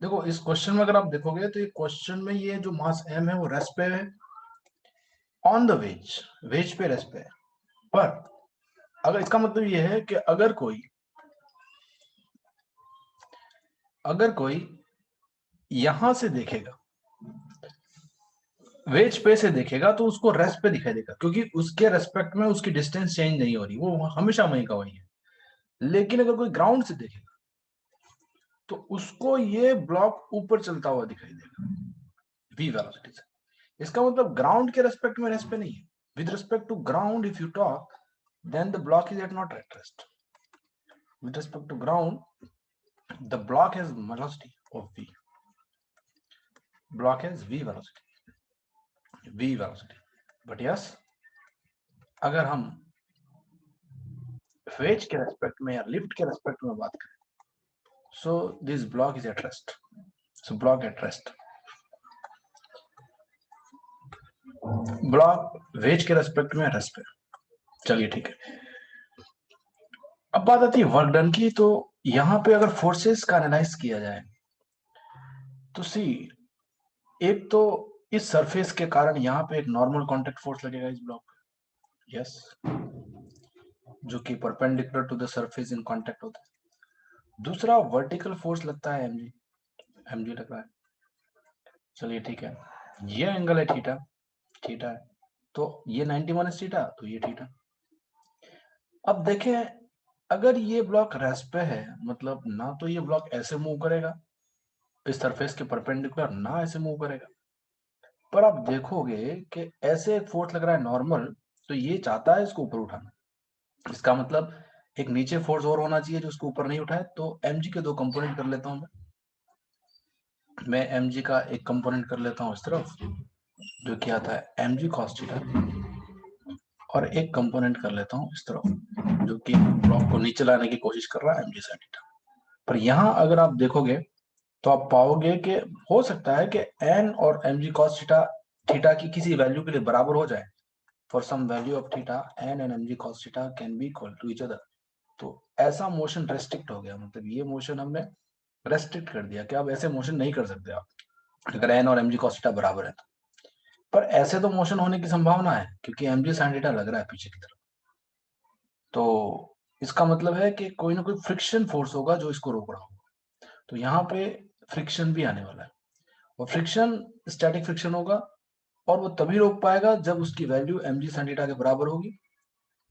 देखो इस क्वेश्चन में अगर आप देखोगे तो ये क्वेश्चन में ये जो मास m है वो रेस्ट पे है, ऑन द वेज, वेज पे रेस्ट पे है। पर अगर इसका मतलब ये है कि अगर कोई यहां से देखेगा, वेज पे से देखेगा, तो उसको रेस्ट पे दिखाई देगा, क्योंकि उसके रेस्पेक्ट में उसकी डिस्टेंस चेंज नहीं हो रही, वो हमेशा वहीं का वही है। लेकिन अगर कोई ग्राउंड से देखेगा तो उसको ये ब्लॉक ऊपर चलता हुआ दिखाई देगा v वेलोसिटी से। इसका मतलब ग्राउंड के रेस्पेक्ट में रेस्ट पे नहीं है। With respect to ground if you talk, then the block is at not at rest. With respect to ground the block has velocity of v, block has v velocity. But yes, अगर हम veg के respect में या lift के respect में बात करें, so this block is at rest, so block at rest, block wedge के रेस्पेक्ट में रेस्ट पे। चलिए ठीक है, अब बात आती है वर्क डन की। तो यहाँ पे अगर फोर्सेस का एनालाइज किया जाए तो सी, एक तो इस सरफेस के कारण यहाँ पे एक नॉर्मल कांटेक्ट फोर्स लगेगा इस ब्लॉक पे, यस, जो कि perpendicular to the surface in contact होता है। दूसरा वर्टिकल फोर्स लगता है एमजी, एमजी लग रहा है। चलिए ठीक है, ये एंगल है थीटा, थीटा है, तो ये 90 माइनस थीटा, तो ये थीटा। अब देखें, अगर ये ब्लॉक रेस्ट पे है, मतलब ना तो ये ब्लॉक ऐसे मूव करेगा इस सरफेस के परपेंडिकुलर, ना ऐसे मूव करेगा। पर आप देखोगे कि ऐसे एक फोर्स लग रहा है नॉर्मल, तो ये चाहता है इसको ऊपर उठाना। इसका मतलब एक नीचे फोर्स और होना चाहिए जो इसको ऊपर नहीं उठाए। तो mg के दो कंपोनेंट कर लेता हूं मैं mg का एक कंपोनेंट कर लेता हूं इस तरफ, जो कि आता है mg cos थीटा, और एक कंपोनेंट कर लेता हूं इस तरफ, जो कि ब्लॉक को नीचे लाने की कोशिश कर रहा है mg sin थीटा। पर यहाँ अगर आप देखोगे तो आप पाओगे कि हो सकता है कि n और mg cos थीटा थीटा की किसी वैल्यू के लिए बराबर हो जाए। For some value of theta n and mg cos theta can be equal to each other. तो ऐसा मोशन रेस्ट्रिक्ट हो गया, मतलब ये मोशन हमने रेस्ट्रिक्ट कर दिया कि अब ऐसे मोशन नहीं कर सकते आप, अगर n और mg cos थीटा बराबर है तो। पर ऐसे तो मोशन होने की संभावना है, क्योंकि mg sin थीटा लग रहा है पीछे की तरफ। तो इसका मतलब है कि कोई ना कोई फ्रिक्शन फोर्स होगा जो इसको रोक रहा होगा। तो यहाँ पे फ्रिक्शन भी आने वाला है, और फ्रिक्शन स्टैटिक फ्रिक्शन होगा, और वो तभी रोक पाएगा जब उसकी वैल्यू mg sin थीटा के बराबर होगी,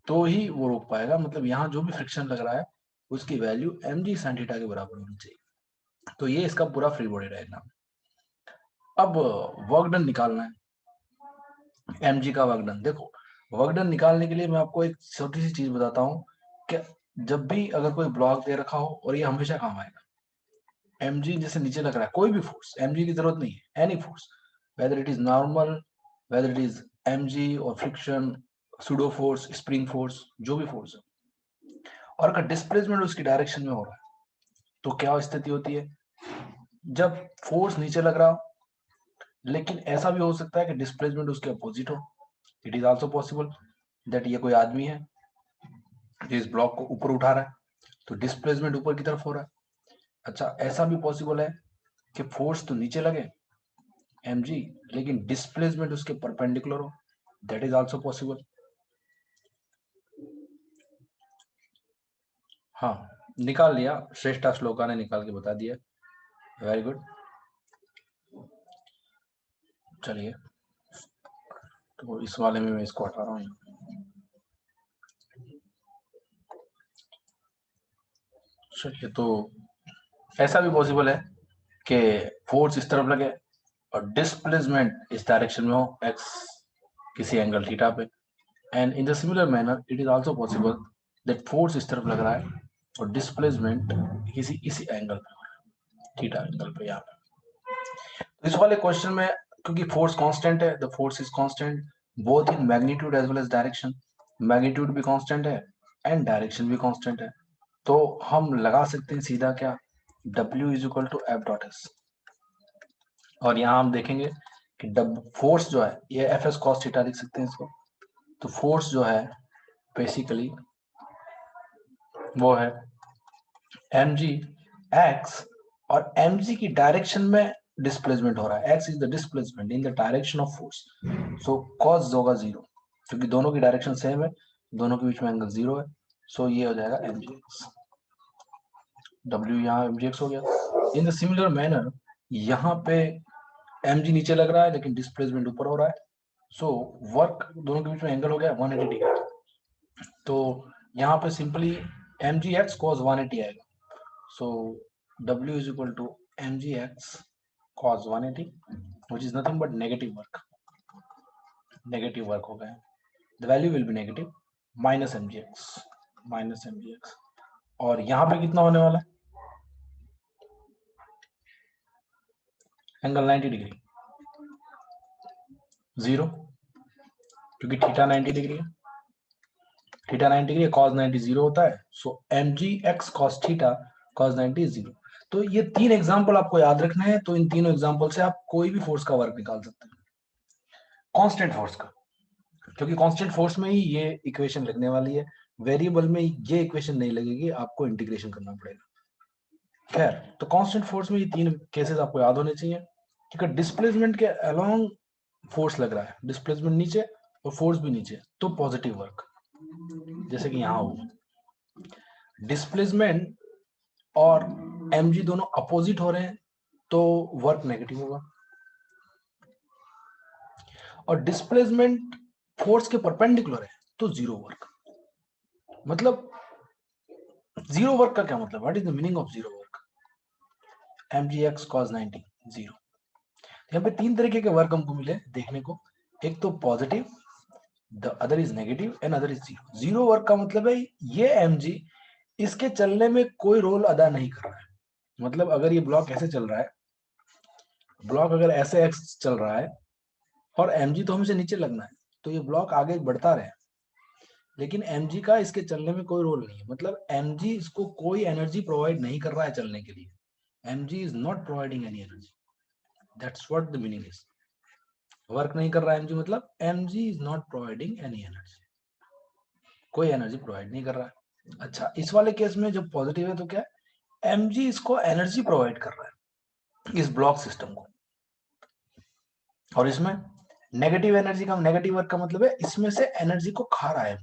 तो ही वो रोक पाएगा। मतलब यहाँ जो भी फ्रिक्शन लग रहा है उसकी वैल्यू mg sin थीटा के बराबर होनी चाहिए। तो ये इसका पूरा फ्री बॉडी डायग्राम। अब वर्क डन निकालना है, mg का वर्क डन। देखो, वर्क डन निकालने के लिए मैं आपको एक छोटी सी चीज बताता हूँ कि जब भी अगर कोई ब्लॉक दे रखा हो, और ये हमेशा काम आएगा, mg जैसे नीचे लग रहा है, कोई भी फोर्स, mg की जरूरत नहीं है, any force, whether it is normal, whether it is mg और friction, pseudo force, spring force, जो भी फोर्स है, और अगर डिस्प्लेसमेंट उसकी डायरेक्शन में हो रहा है, तो क्या स्थिति होती है? जब फोर्स नीचे लग रहा हो, लेकिन ऐसा भी हो सकता है कि डिस्प्लेसमेंट उसके अपोजिट हो। It is also possible that ये कोई आदमी है जो इस ब्लॉक को ऊपर उठा रहा है, तो डिस्प्लेसमेंट ऊपर की तरफ हो रहा है। अच्छा, ऐसा भी पॉसिबल है कि फोर्स तो नीचे लगे mg, लेकिन डिस्प्लेसमेंट उसके परपेंडिकुलर हो, दैट इज ऑल्सो पॉसिबल। हाँ, निकाल लिया, श्रेष्ठा श्लोका ने निकाल के बता दिया, वेरी गुड। चलिए, तो इस वाले में मैं इसको हटा रहा हूँ। चलिए, तो ऐसा भी पॉसिबल है कि फोर्स इस तरफ लगे और डिस्प्लेसमेंट इस डायरेक्शन में हो, एक्स किसी एंगल थीटा पे। And in the similar manner it is also possible that force इस तरफ लग रहा है और डिस्प्लेसमेंट किसी इसी एंगल पे हो रहा है, थीटा एंगल पे यहाँ पे। तो इस वाले क्वेश्चन में, क्योंकि फोर्स कांस्टेंट है, the force is constant both in magnitude as well as direction, magnitude भी कांस्टेंट है एंड डायरेक्शन भी कांस्टेंट है। तो हम लगा सकते हैं सीधा क्या, W is equal to F dot S. और यहाँ हम देखेंगे कि डब फोर्स जो है, ये एफ एस कॉस थीटा लिख सकते हैं इसको। तो फोर्स जो है बेसिकली वो है mg x और mg की डायरेक्शन में डिस्प्लेसमेंट हो रहा है, x is the displacement in the direction of force, so cos होगा 0, क्योंकि दोनों की डायरेक्शन सेम है, दोनों के बीच में एंगल 0 है, सो ये हो जाएगा mgx, w यहाँ mgx हो गया। इन द सिमिलर मैनर यहाँ पे mg नीचे लग रहा है लेकिन डिस्प्लेसमेंट ऊपर हो रहा है, सो वर्क दोनों के बीच में एंगल हो गया 180 डिग्री, तो यहाँ पे सिंपली mgx cos 180 आएगा, so w is equal to mgx cos 180 which is nothing but negative work हो गया, the value will be negative minus mgx, और यहाँ पे कितना होने वाला है, एंगल 90 डिग्री 0, क्योंकि थीटा 90 डिग्री है, थीटा 90 डिग्री cos 90 0 होता है, सो mgx cos थीटा cos 90 0। तो ये 3 एग्जांपल आपको याद रखने हैं, तो इन तीनों एग्जांपल से आप कोई भी फोर्स का वर्क निकाल सकते हैं, कांस्टेंट फोर्स का, क्योंकि कांस्टेंट फोर्स में ही ये इक्वेशन लगने वाली है, वेरिएबल में ये इक्वेशन नहीं लगेगी, आपको इंटीग्रेशन करना पड़ेगा। खैर, तो कांस्टेंट फोर्स में ये 3 केसेस आपको याद होने चाहिए, क्योंकि डिस्प्लेसमेंट के अलोंग फोर्स लग रहा है, डिस्प्लेसमेंट नीचे और फोर्स भी नीचे, तो पॉजिटिव वर्क, जैसे कि यहाँ हो, डिस्प्लेसमेंट और mg दोनों अपोजिट हो रहे हैं तो वर्क नेगेटिव होगा, और डिस्प्लेसमेंट फोर्स के परपेंडिकुलर है तो 0 वर्क। मतलब 0 वर्क का क्या मतलब, what is the meaning of 0 work, mgx cos 90 0। यहाँ पे 3 तरीके के वर्क हमको मिले देखने को, एक तो positive, the other is negative and other is 0। 0 work का मतलब है ये mg इसके चलने में कोई रोल अदा नहीं कर रहा है, मतलब अगर ये ब्लॉक ऐसे चल रहा है, ब्लॉक अगर ऐसे एक्स चल रहा है और mg तो हमेशा नीचे लगना है, तो ये ब्लॉक आगे बढ़ता रहे, लेकिन mg का इसके चलने में कोई रोल नहीं है, मतलब mg इसको कोई एनर्जी प्रोवाइड नहीं कर रहा है चलने के लिए, mg is not providing any energy, that's what the meaning is. Work नहीं कर रहा है mg, मतलब mg is not providing any energy, कोई एनर्जी प्रोवाइड नहीं कर रहा है। अच्छा, इस वाले केस में जब पॉजिटिव है तो क्या है, mg इसको एनर्जी प्रोवाइड कर रहा है इस ब्लॉक सिस्टम को, और इसमें नेगेटिव एनर्जी का, नेगेटिव वर्क का मतलब है इसमें से एनर्जी को खा रहा है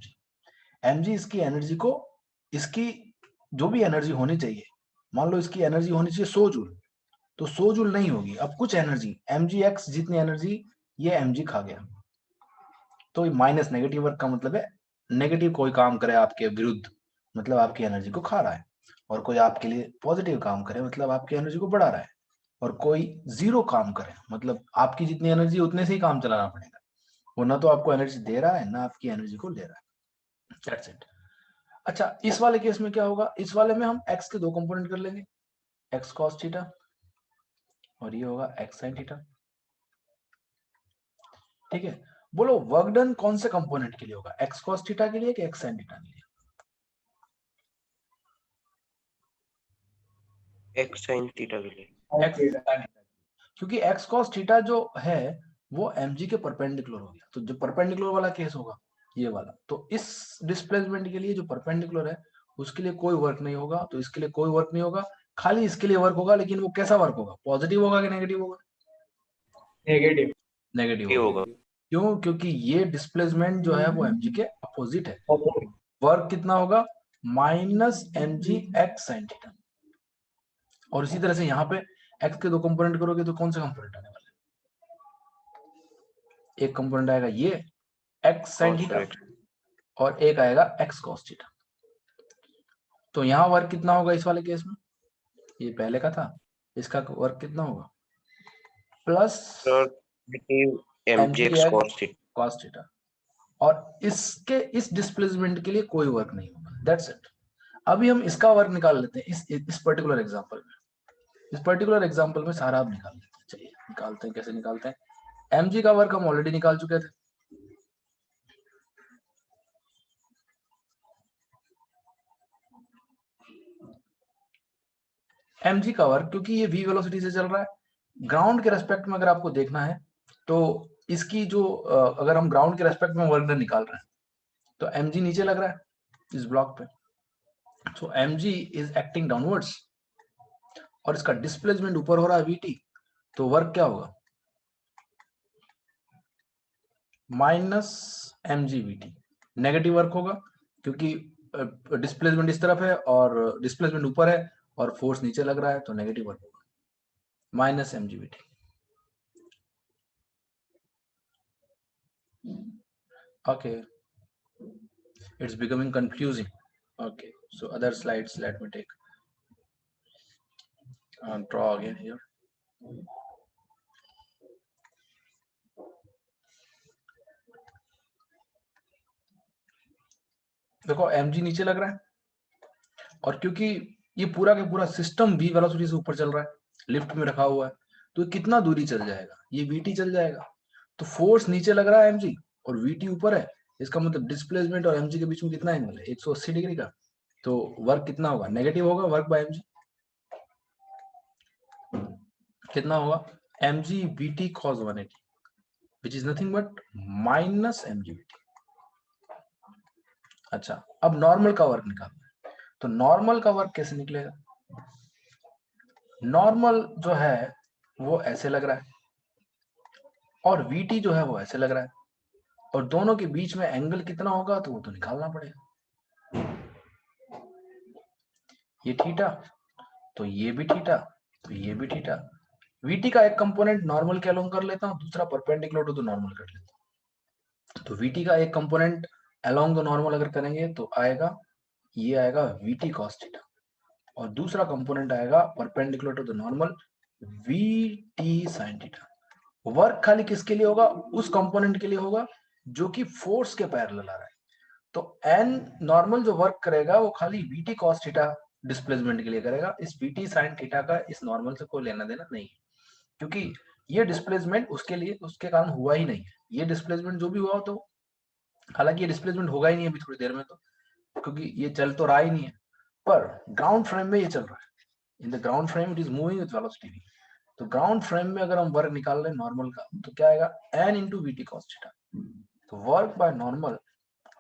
mg इसकी एनर्जी को, इसकी जो भी एनर्जी होनी चाहिए, मान लो इसकी एनर्जी होनी चाहिए 100 जूल, तो 100 जूल नहीं होगी, अब कुछ एनर्जी mgx जितनी एनर्जी ये mg खा गया, तो माइनस नेगेटिव वर्क का मतलब है नेगेटिव कोई काम करे आपके विरुद्ध, मतलब आपकी एनर्जी को खा रहा है, और कोई आपके लिए पॉजिटिव काम करे मतलब आपकी एनर्जी को बढ़ा रहा है, और कोई 0 काम करे मतलब आपकी जितनी एनर्जी उतने से ही काम चलाना पड़ेगा, वो ना तो आपको एनर्जी दे रहा है ना आपकी एनर्जी को ले रहा है, दैट्स इट। अच्छा, इस वाले केस में क्या होगा, इस वाले में हम x के 2 कंपोनेंट कर लेंगे, x cos थीटा और ये होगा x sin थीटा, ठीक है। बोलो वर्क डन कौन से कंपोनेंट के लिए होगा, x cos थीटा के लिए कि x sin थीटा के लिए, x sin थीटा के लिए, x sin थीटा, क्योंकि x cos थीटा जो है वो mg के परपेंडिकुलर हो गया, तो जो परपेंडिकुलर वाला केस होगा ये वाला, तो इस डिस्प्लेसमेंट के लिए जो परपेंडिकुलर है उसके लिए कोई वर्क नहीं होगा, तो इसके लिए कोई वर्क नहीं होगा, खाली इसके लिए वर्क होगा, लेकिन वो कैसा वर्क होगा, पॉजिटिव होगा कि नेगेटिव होगा, नेगेटिव नेगेटिव होगा। होगा, क्यों, क्योंकि ये डिस्प्लेसमेंट जो है वो mg के अपोजिट है, वर्क कितना होगा minus mg x sin theta, और इसी तरह से यहाँ पे x के 2 कंपोनेंट करोगे तो कौन सा कंपोनेंट आने वाला है, एक कंपोनेंट आएगा ये x sin थीटा और एक आएगा x cos थीटा, तो यहाँ वर्क कितना होगा इस वाले केस में, ये पहले का था, इसका वर्क कितना होगा plus mg x cos theta, और इसके इस डिस्प्लेसमेंट के लिए कोई वर्क नहीं होगा, दैट्स इट। अभी हम इसका वर्क निकाल लेते हैं इस पर्टिकुलर एग्जांपल में, इस पर्टिकुलर एग्जांपल में सारा आप निकाल लेते हैं, चलिए निकालते हैं, कैसे निकालते हैं, mg का वर्क हम ऑलरेडी निकाल चुके थे, mg का वर्क, क्योंकि ये v वेलोसिटी से चल रहा है, ग्राउंड के रेस्पेक्ट में अगर आपको देखना है तो इसकी जो अगर हम ग्राउंड के रेस्पेक्ट में वर्क डन निकाल रहे हैं तो mg नीचे लग रहा है इस ब्लॉक पे, so mg is acting downwards, और इसका डिस्प्लेसमेंट ऊपर हो रहा है वीटी, तो वर्क क्या होगा? माइनस mgvt, नेगेटिव वर्क होगा क्योंकि डिस्प्लेसमेंट इस तरफ है और डिस्प्लेसमेंट ऊपर है और फोर्स नीचे लग रहा है, तो नेगेटिव वर्क होगा, minus mgvt. Okay, it's becoming confusing. Okay, so other slides, let me take draw again here. देखो mg नीचे लग रहा है और क्योंकि ये पूरा का पूरा सिस्टम v वेलोसिटी से ऊपर चल रहा है, लिफ्ट में रखा हुआ है, तो कितना दूरी चल जाएगा? ये vt चल जाएगा. तो फोर्स नीचे लग रहा है mg और vt ऊपर है, इसका मतलब डिस्प्लेसमेंट और mg के बीच में कितना एंगल है? 180 डिग्री का. तो वर्क कितना होगा? नेगेटिव होगा वर्क बाय mg. कितना होगा? mg vt cos 180, which is nothing but minus mg vt. अच्छा, अब नॉर्मल का वर्क निकालना है, तो नॉर्मल का वर्क कैसे निकलेगा? नॉर्मल जो है वो ऐसे लग रहा है और vt जो है वो ऐसे लग रहा है, और दोनों के बीच में एंगल कितना होगा तो वो तो निकालना पड़ेगा. ये थीटा, तो ये भी थीटा, तो ये भी थीटा. vt का एक कंपोनेंट नॉर्मल के अलोंग कर लेता हूँ, दूसरा परपेंडिकुलर टू द नॉर्मल कर लेता हूँ. तो vt का एक कंपोनेंट अलोंग द नॉर्मल अगर करेंगे तो आएगा, ये आएगा vt cos थीटा, और दूसरा कंपोनेंट आएगा perpendicular to the normal vt sin theta. Work खाली किसके लिए होगा? उस कंपोनेंट के लिए होगा जो कि फोर्स के पैरेलल आ रहा है. तो n नॉर्मल जो वर्क करेगा वो खाली vt cos थीटा डिस्प्लेसमेंट के लिए करेगा. इस vt sin थीटा का इस नॉर्मल से कोई लेना देना नहीं है, क्योंकि ये डिस्प्लेसमेंट उसके लिए उसके कारण हुआ ही नहीं है. ये डिस्प्लेसमेंट जो भी हुआ तो, हालांकि ये डिस्प्लेसमेंट होगा ही नहीं अभी थोड़ी देर में, तो क्योंकि ये चल तो रहा ही नहीं है, पर ग्राउंड फ्रेम में ये चल रहा है. In the ground frame it is moving with velocity v. तो ग्राउंड फ्रेम में अगर हम वर्क निकाल रहे हैं नॉर्मल का, तो क्या आएगा? n into vt cos theta. तो work by normal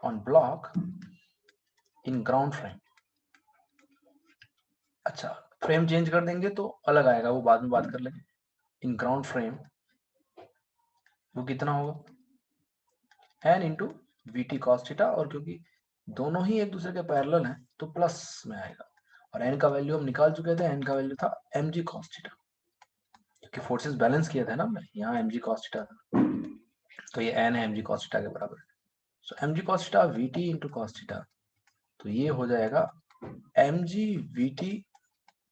on block in ground frame. अच्छा, फ्रेम चेंज कर देंगे तो अलग आएगा, वो बाद में बात कर लेंगे. इन ग्राउंड फ्रेम वो कितना होगा? n into vt cos theta, और क्योंकि दोनों ही एक दूसरे के पैरेलल हैं तो प्लस में आएगा, और n का वैल्यू हम निकाल चुके थे, n का वैल्यू था mg cos थीटा, क्योंकि फोर्सेस बैलेंस किया था ना हमने, यहाँ mg cos थीटा था, तो ये n है mg cos थीटा के बराबर. सो mg cos theta vt into cos theta, तो ये हो जाएगा mg vt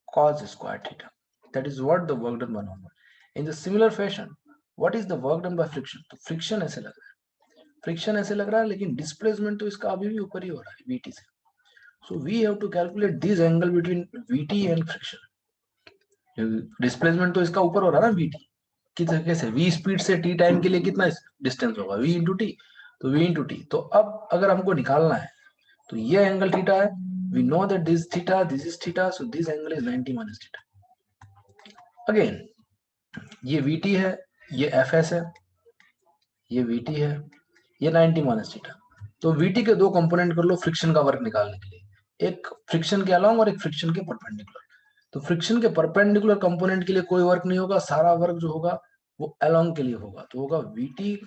cos square theta. That is what the work done by normal. In the similar fashion, what is the work done by friction? तो friction ऐसे लग रहा है, friction ऐसे लग रहा है, लेकिन डिस्प्लेसमेंट तो इसका अभी भी ऊपर ही हो रहा है vt से. So we have to calculate this angle between vt and friction. Displacement तो इसका ऊपर हो रहा है ना vt, किस तरीके से? v स्पीड से t टाइम के लिए कितना डिस्टेंस होगा? v इंटू टी, तो v इंटू टी. तो अब अगर हमको निकालना है तो ये एंगल थीटा है, we know that this theta, this is theta, so this angle is 90 minus theta. Again, ये vt है, ये fs है, ये vt है, ये 90 minus theta. तो vt के दो कंपोनेंट कर लो फ्रिक्शन का वर्क निकालने के लिए, एक फ्रिक्शन के अलोंग और एक फ्रिक्शन के परपेंडिकुलर. तो फ्रिक्शन के परपेंडिकुलर कंपोनेंट के लिए कोई वर्क नहीं होगा, सारा वर्क जो होगा वो अलोंग के लिए होगा, तो होगा vt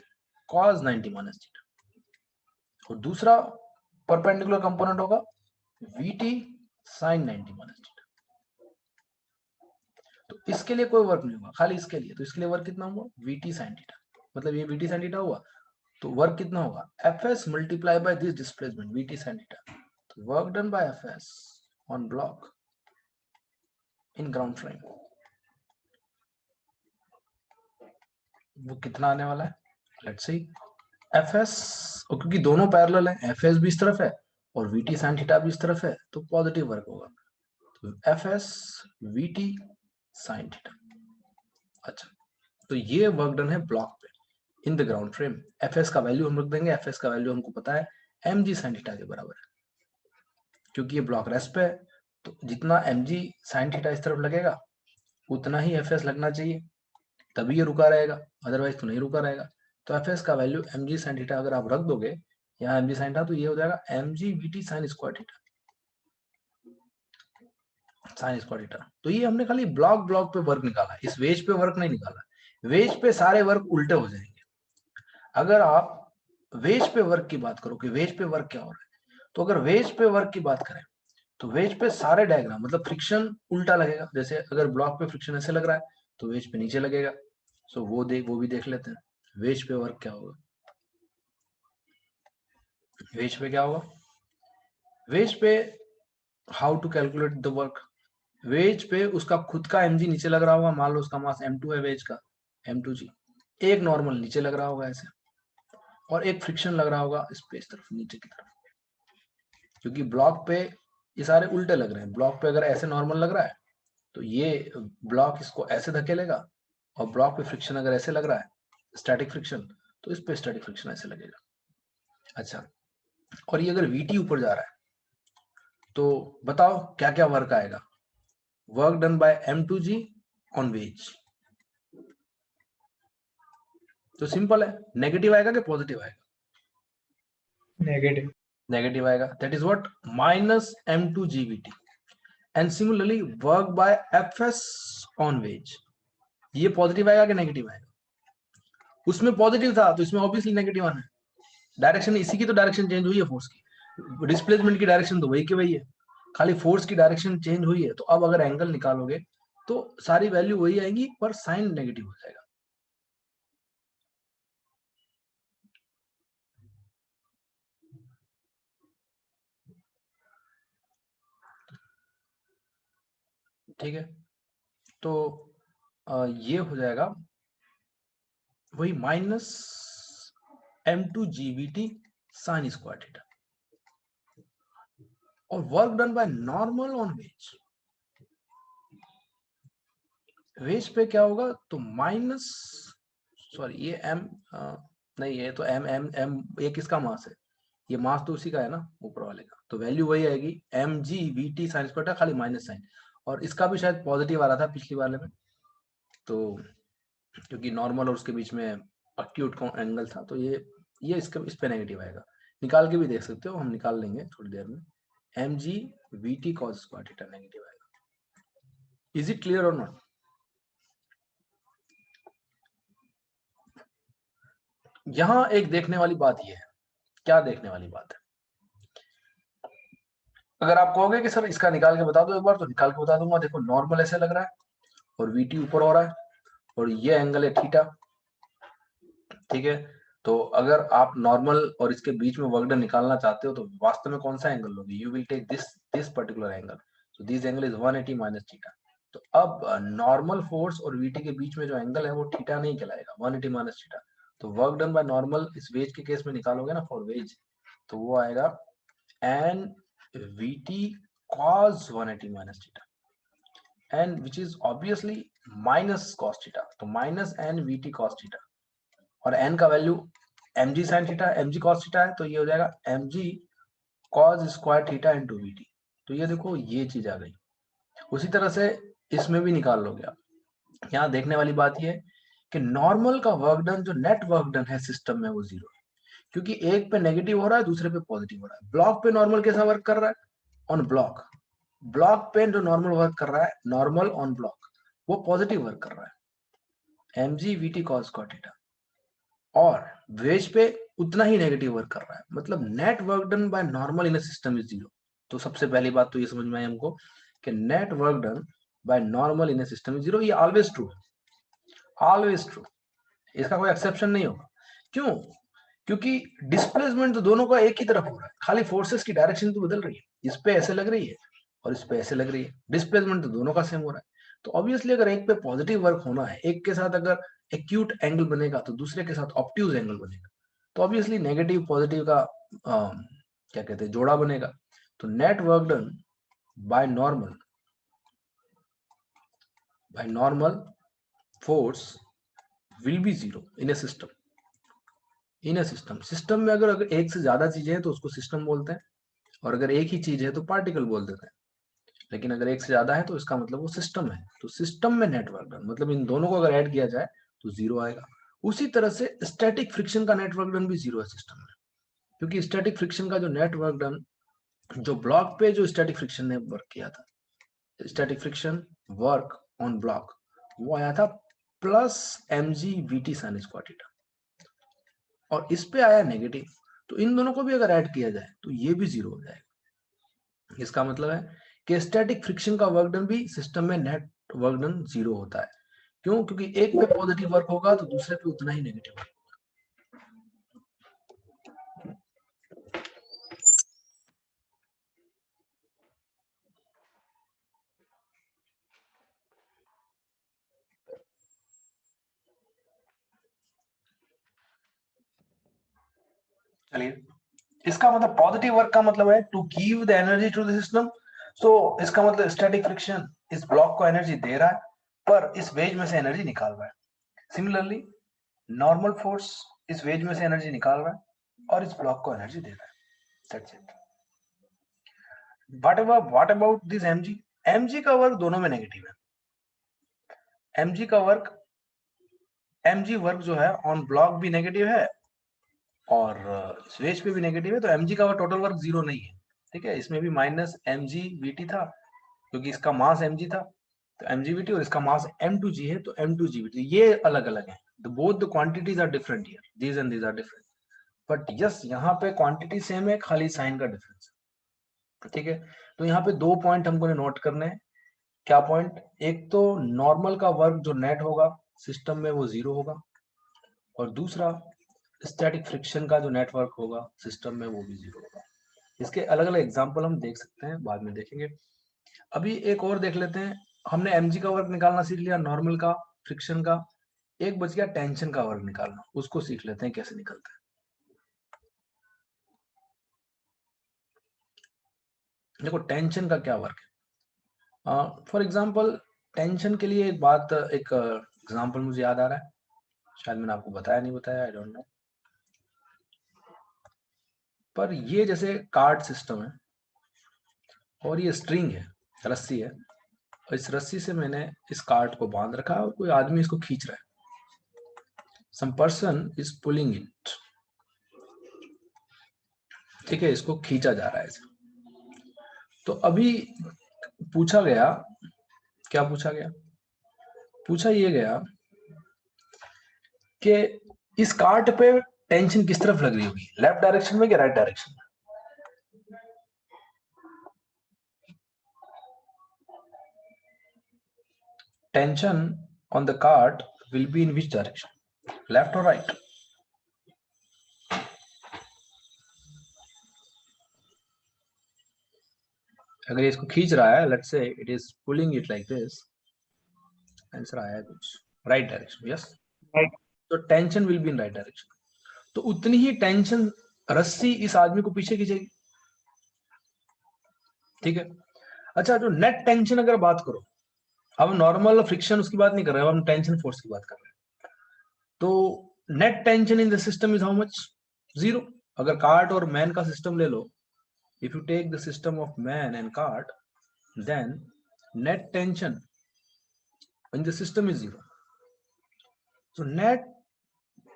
cos 90 minus theta, और दूसरा परपेंडिकुलर कंपोनेंट होगा vt sin 90 minus theta. तो इसके लिए कोई वर्क नहीं होगा, खाली इसके लिए. तो इसके लिए वर्क कितना होगा? vt sin थीटा, मतलब ये vt sin थीटा हुआ, तो वर्क कितना होगा? fs multiply by this displacement vt sin theta. तो work done by fs on block in ground frame वो कितना आने वाला है? Let's see. fs, और क्योंकि दोनों पैरेलल हैं, fs भी इस तरफ है और vt sin थीटा भी इस तरफ है, तो पॉजिटिव वर्क होगा. तो fs vt sin थीटा. अच्छा, तो ये वर्क डन है ब्लॉक पे in the ground frame. fs का वैल्यू हम रख देंगे, fs का वैल्यू हमको पता है mg sin थीटा के बराबर है, क्योंकि ये ब्लॉक रेस्ट पे है, तो जितना mg sin थीटा इस तरफ लगेगा उतना ही fs लगना चाहिए, तभी ये रुका रहेगा, अदरवाइज तो नहीं रुका रहेगा. तो fs का वैल्यू mg sin थीटा अगर आप रख दोगे यहाँ mg sin थीटा, तो ये हो जाएगा mg vt sin square theta. Sign square theta. तो ये हमने खाली ब्लॉक पे वर्क निकाला, इस वेज पे वर्क नहीं निकाला। वेज पे सारे वर्क उल्टे हो जाएंगे। अगर आप वेज पे वर्क की बात करो कि वेज पे वर्क क्या हो रहा है, तो अगर वेज पे वर्क की बात करें तो वेज पे सारे डायग्राम मतलब फ्रिक्शन उल्टा लगेगा। जैसे अगर ब्लॉक पे फ्रिक्शन ऐसे लग रहा है तो वेज पे नीचे लगेगा। सो वो भी देख लेते हैं वेज पे वर्क क्या होगा। वेज पे क्या होगा, वेज पे how to calculate the work. Wedge पे उसका खुद का mg नीचे लग रहा होगा, मान लो उसका मास m2 है वेज का, m2g। एक नॉर्मल नीचे लग रहा होगा ऐसे, और एक फ्रिक्शन लग रहा होगा इस पे, इस तरफ नीचे की तरफ। क्योंकि ब्लॉक पे ये सारे उल्टे लग रहे हैं। ब्लॉक पे अगर ऐसे नॉर्मल लग रहा है तो ये ब्लॉक इसको ऐसे धकेलेगा, और ब्लॉक पे फ्रिक्शन अगर ऐसे लग रहा है स्टैटिक फ्रिक्शन, तो इस पे स्टैटिक फ्रिक्शन ऐसे लगेगा। अच्छा, और ये अगर VT ऊपर जा रहा है तो बताओ क्या क्या वर्क आएगा। Work done by M2G on wedge. तो सिंपल है, नेगेटिव आएगा कि पॉजिटिव आएगा? नेगेटिव। नेगेटिव आएगा। That is what minus M2GVT। And similarly work by FS on wedge, ये पॉजिटिव आएगा कि नेगेटिव आएगा? उसमें पॉजिटिव था तो इसमें ऑब्वियसली नेगेटिव आना है। डायरेक्शन इसी की तो डायरेक्शन चेंज हुई है फोर्स की, डिस्प्लेसमेंट की डायरेक्शन तो वही की वही है, खाली फोर्स की डायरेक्शन चेंज हुई है। तो अब अगर एंगल निकालोगे तो सारी वैल्यू वही आएगी, पर साइन नेगेटिव हो जाएगा। ठीक है, तो ये हो जाएगा वही minus M2GVT sine square theta. और work done by normal on wedge, wedge पे क्या होगा तो माइनस, सॉरी ये m नहीं, ये तो m ये किसका मास है, ये मास तो उसी का है ना ऊपर वाले का। तो वैल्यू वही आएगी mgVT साइन स्क्वायर था, खाली माइनस साइन। और इसका भी शायद पॉजिटिव आ रहा था पिछली वाले में, तो क्योंकि नॉर्मल और उसके बीच में अक्यूट एंगल था, तो ये इस पे नेगेटिव आएगा। निकाल के भी देख सकते हो, हम निकाल लेंगे थोड़ी देर में। mgVT cos square theta negative आएगा। इज इट क्लियर और नॉट? यहां एक देखने वाली बात ये है। क्या देखने वाली बात है? अगर आप कहोगे कि सर इसका निकाल के बता दो एक बार, तो निकाल के बता दूंगा। देखो नॉर्मल ऐसे लग रहा है और VT ऊपर हो रहा है, और ये एंगल है थीटा। ठीक है, तो अगर आप नॉर्मल और इसके बीच में वर्क डन निकालना चाहते हो तो वास्तव में कौन सा एंगल लोगे? You will take this particular angle. So this angle is 180 minus theta. तो अब नॉर्मल फोर्स और VT के बीच में जो एंगल है वो थीटा नहीं कहलाएगा, 180 माइनस थीटा। तो वर्क डन बाय नॉर्मल इस वेज के केस में निकालोगे ना, फॉर वेज, तो वो आएगा N VT cos 180 minus theta, and which is obviously minus cos theta। तो minus n VT cos theta, और n का value mg sin theta mg cos theta है, तो ये हो जाएगा mg cos square theta into VT। तो ये देखो ये चीज आ गई। उसी तरह से इसमें भी निकाल लोगे आप। यहाँ देखने वाली बात ये है कि नॉर्मल का वर्क डन, जो नेट वर्क डन है सिस्टम में, वो जीरो है, क्योंकि एक पे नेगेटिव हो रहा है दूसरे पे पॉजिटिव हो रहा है। ब्लॉक पे नॉर्मल कैसा वर्क कर रहा है? On block. ब्लॉक पे जो नॉर्मल वर्क कर रहा है, नॉर्मल ऑन ब्लॉक, वो पॉजिटिव वर्क कर रहा है, mgVT cos स्क्वायर थीटा। और वेज पे उतना ही नेगेटिव वर्क कर रहा है, मतलब net work done by normal in a system is zero. तो सबसे पहली बात तो ये समझ में आई हमको कि net work done by normal in a system is zero. ये ऑलवेज ट्रू है, ऑलवेज ट्रू, इसका कोई एक्सेप्शन नहीं होगा। क्यों? क्योंकि डिस्प्लेसमेंट तो दोनों का एक ही तरफ हो रहा है, खाली फोर्सेस की डायरेक्शन तो बदल रही है। इस पे ऐसे लग रही है और इस पे ऐसे लग रही है, डिस्प्लेसमेंट तो दोनों का सेम हो रहा है। तो ऑब्वियसली अगर एक पे पॉजिटिव वर्क होना है, एक के साथ अगर एक्यूट एंगल बनेगा तो दूसरे के साथ ऑब्ट्यूज एंगल बनेगा। तो ऑब्वियसली नेगेटिव पॉजिटिव का क्या कहते हैं, जोड़ा बनेगा। तो net work done by normal force will be zero in A system. In A system में अगर एक से ज्यादा चीजें हैं तो उसको सिस्टम बोलते हैं, और अगर एक ही चीज है तो पार्टिकल बोल देते हैं। लेकिन अगर एक से ज्यादा है तो इसका मतलब वो सिस्टम है। तो सिस्टम में नेटवर्क डन मतलब इन दोनों को अगर ऐड किया जाए तो जीरो आएगा। उसी तरह से स्टैटिक फ्रिक्शन का नेटवर्क डन भी जीरो है सिस्टम में, क्योंकि स्टैटिक फ्रिक्शन का जो नेटवर्क डन, जो ब्लॉक पे जो स्टैटिक फ्रिक्शन ने वर्क किया था, static friction work on block वो आया था plus mg/vt sin square theta, और इस पे आया नेगेटिव, तो इन दोनों को भी अगर ऐड किया जाए तो ये भी 0 हो जाएगा। इसका मतलब है कि स्टैटिक फ्रिक्शन का वर्क डन भी सिस्टम में नेट वर्क डन 0 होता है। क्यों? क्योंकि एक पे पॉजिटिव वर्क होगा तो दूसरे पे उतना ही नेगेटिव वर्क। चलिए, इसका मतलब पॉजिटिव वर्क का मतलब है to give the energy to the system. So इसका मतलब स्टैटिक फ्रिक्शन इस ब्लॉक को एनर्जी दे रहा है पर इस वेज में से एनर्जी निकाल रहा है। सिमिलरली नॉर्मल फोर्स इस वेज में से एनर्जी निकाल रहा है और इस ब्लॉक को एनर्जी दे रहा है। That's it. What about this mg? mg का वर्क दोनों में नेगेटिव है। mg का वर्क, mg वर्क जो है ऑन ब्लॉक भी नेगेटिव है और स्वेज पे भी नेगेटिव है, तो mg का टोटल वर्क 0 नहीं है। ठीक है, इसमें भी माइनस mg/vt था क्योंकि इसका मास mg था, तो mg/vt, और इसका मास m2g है तो m2g/vt। ये अलग अलग है, both the quantities are different here, these and these are different, but yes यहाँ पे क्वांटिटी सेम है, खाली साइन का डिफरेंस है। ठीक है, तो यहाँ पे 2 पॉइंट हमको नोट करने हैं। क्या पॉइंट? एक तो नॉर्मल का वर्क जो नेट होगा सिस्टम में वो 0 होगा, और दूसरा स्टैटिक फ्रिक्शन का जो नेटवर्क होगा सिस्टम में वो भी 0 होगा। इसके अलग अलग एग्जांपल हम देख सकते हैं, बाद में देखेंगे। अभी एक और देख लेते हैं। हमने mg का वर्क निकालना सीख लिया, नॉर्मल का, फ्रिक्शन का। एक बच गया टेंशन का वर्क निकालना, उसको सीख लेते हैं कैसे निकलता है। देखो टेंशन का क्या वर्क है। फॉर एग्जांपल टेंशन के लिए एक एग्जांपल मुझे याद आ रहा है, शायद मैंने आपको बताया नहीं बताया, आई डोंट नो। पर ये जैसे कार्ड सिस्टम है और ये स्ट्रिंग है, रस्सी है, और इस रस्सी से मैंने इस कार्ड को बांध रखा है और कोई आदमी इसको खींच रहा है। Some person is pulling it. ठीक है, इसको खींचा जा रहा है इसे। तो अभी पूछा गया, क्या पूछा गया? पूछा ये गया कि इस कार्ड पे टेंशन किस तरफ लग रही होगी, लेफ्ट डायरेक्शन में या राइट डायरेक्शन में? Tension on the cart will be in which direction, left or right? अगर ये इसको खींच रहा है, let's say it is pulling it like this, answer आया है कुछ राइट डायरेक्शन, यस, Right. तो tension will be in right direction. तो उतनी ही टेंशन रस्सी इस आदमी को पीछे खींचेगी। ठीक है, अच्छा, जो नेट टेंशन अगर बात करो, अब नॉर्मल फ्रिक्शन उसकी बात नहीं कर रहे, हम टेंशन फोर्स की बात कर रहे हैं। तो net tension in the system is how much? 0। अगर कार्ट और मैन का सिस्टम ले लो, if you take the system of man and cart, then net tension in the system is 0. So net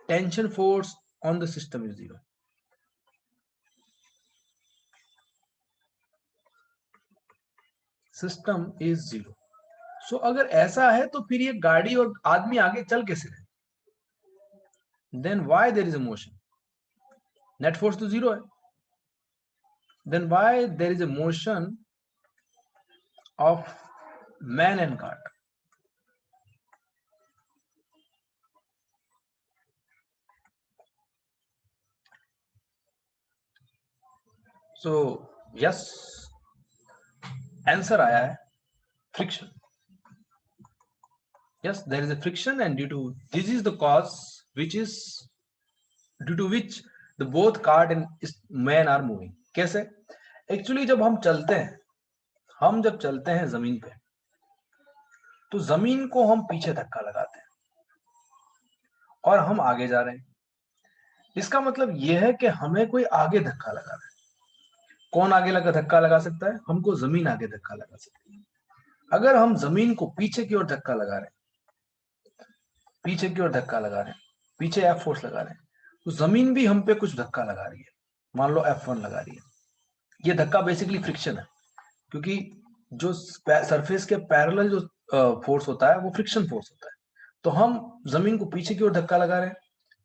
tension force on the system is 0. System is 0. So अगर ऐसा है तो फिर ये गाड़ी और आदमी आगे चल कैसे रहे? Then why there is a motion? Net force तो 0 है. Then why there is a motion of man and cart? So yes, answer आया है friction. Yes, there is a friction, and due to this is the cause which is due to which the both cart and man are moving. कैसे? Actually जब हम चलते हैं, हम जब चलते हैं जमीन पे, तो जमीन को हम पीछे धक्का लगाते हैं और हम आगे जा रहे हैं। इसका मतलब यह है कि हमें कोई आगे धक्का लगा रहा है। कौन आगे लगा धक्का लगा सकता है? हमको जमीन आगे धक्का लगा सकती है। अगर हम जमीन को पीछे की ओर धक्का लगा रहे हैं, पीछे की ओर धक्का लगा रहे हैं, पीछे एफ फोर्स लगा रहे हैं, तो जमीन भी हम पे कुछ धक्का लगा रही है। मान लो F1 लगा रही है। ये धक्का बेसिकली फ्रिक्शन है, क्योंकि जो सरफेस के पैरेलल जो फोर्स होता है वो फ्रिक्शन फोर्स होता है। तो हम जमीन को पीछे की ओर धक्का लगा रहे हैं,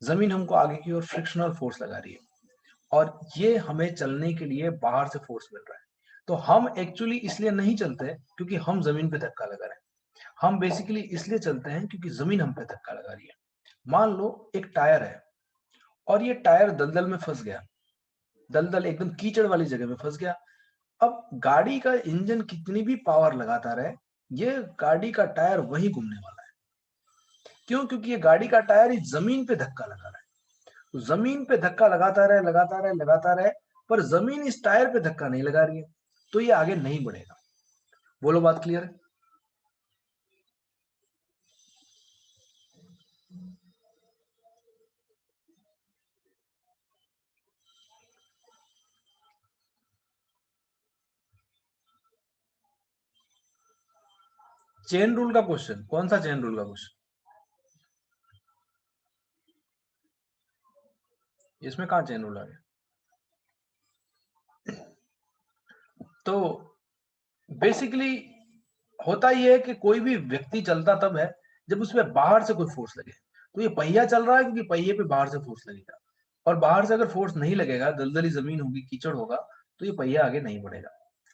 जमीन हमको आगे की ओर फ्रिक्शनल फोर्स लगा रही है, और ये हमें चलने के लिए बाहर से फोर्स मिल रहा है। तो हम एक्चुअली इसलिए नहीं चलते क्योंकि हम जमीन पे धक्का लगा रहे हैं, हम बेसिकली इसलिए चलते हैं क्योंकि जमीन हम पे धक्का लगा रही है। मान लो एक टायर है और ये टायर दलदल में फंस गया, दलदल एकदम कीचड़ वाली जगह में फंस गया। अब गाड़ी का इंजन कितनी भी पावर लगाता रहे, ये गाड़ी का टायर वही घूमने वाला है। क्यों? क्योंकि ये गाड़ी का टायर इस जमीन पे धक्का लगा रहा है। तो जमीन पे धक्का लगाता रहे लगाता रहे लगाता रहे, पर जमीन इस टायर पे धक्का नहीं लगा रही है, तो ये आगे नहीं बढ़ेगा। बोलो, बात क्लियर है? चेन रूल का क्वेश्चन, कौन सा चेन रूल का क्वेश्चन? इसमें कहां चेन रूल आ गया? तो बेसिकली होता यह है कि कोई भी व्यक्ति चलता तब है जब उसमें बाहर से कोई फोर्स लगे। तो ये पहिया चल रहा है क्योंकि पहिए पे बाहर से फोर्स लगेगा, और बाहर से अगर फोर्स नहीं लगेगा, दलदली जमीन होगी, कीचड़ होगा, तो ये पहिया आगे नहीं बढ़ेगा।